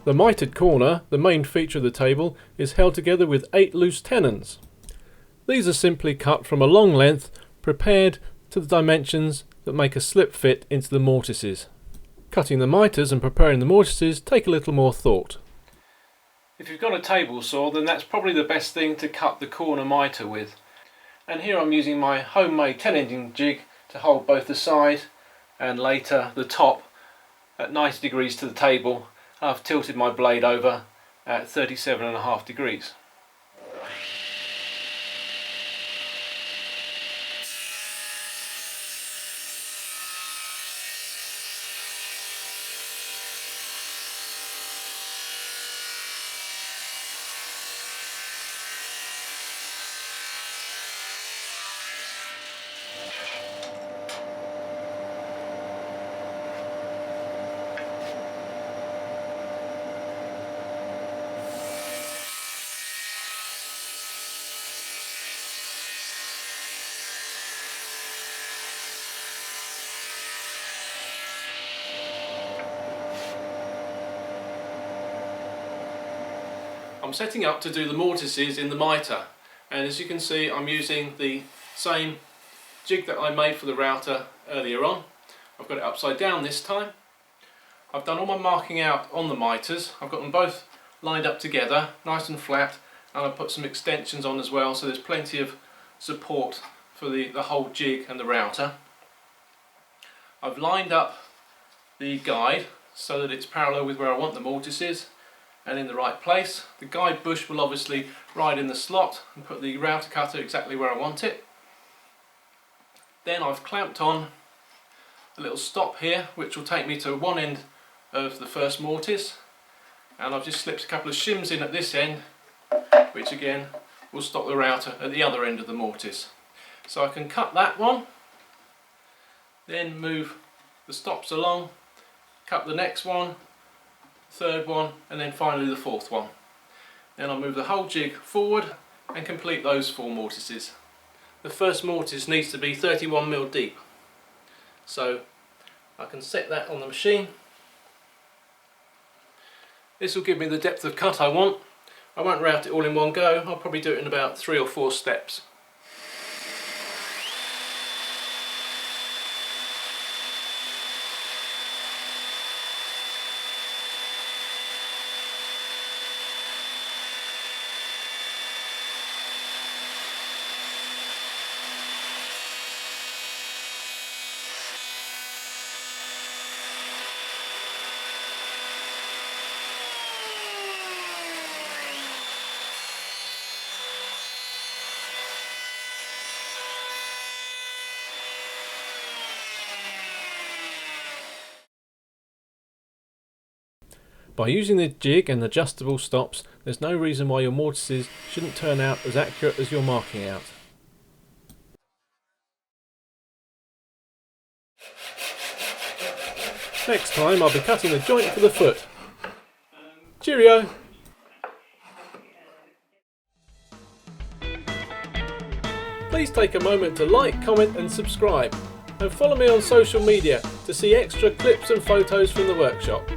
The mitred corner, the main feature of the table, is held together with 8 loose tenons. These are simply cut from a long length, prepared to the dimensions that make a slip fit into the mortices. Cutting the mitres and preparing the mortices take a little more thought. If you've got a table saw, then that's probably the best thing to cut the corner mitre with. And here I'm using my homemade 10-ending jig to hold both the side and later the top at 90 degrees to the table. I've tilted my blade over at 37.5 degrees. I'm setting up to do the mortices in the mitre, and as you can see I'm using the same jig that I made for the router earlier on. I've got it upside down this time. I've done all my marking out on the mitres. I've got them both lined up together, nice and flat, and I've put some extensions on as well, so there's plenty of support for the whole jig and the router. I've lined up the guide so that it's parallel with where I want the mortises and in the right place. The guide bush will obviously ride in the slot and put the router cutter exactly where I want it. Then I've clamped on a little stop here which will take me to one end of the first mortise, and I've just slipped a couple of shims in at this end which again will stop the router at the other end of the mortise. So I can cut that one, then move the stops along, cut the next one, third one, and then finally the fourth one. Then I'll move the whole jig forward and complete those 4 mortises. The first mortise needs to be 31mm deep, so I can set that on the machine. This will give me the depth of cut I want. I won't route it all in one go, I'll probably do it in about 3 or 4 steps. By using the jig and adjustable stops, there's no reason why your mortises shouldn't turn out as accurate as you're marking out. Next time I'll be cutting the joint for the foot. Cheerio! Please take a moment to like, comment and subscribe, and follow me on social media to see extra clips and photos from the workshop.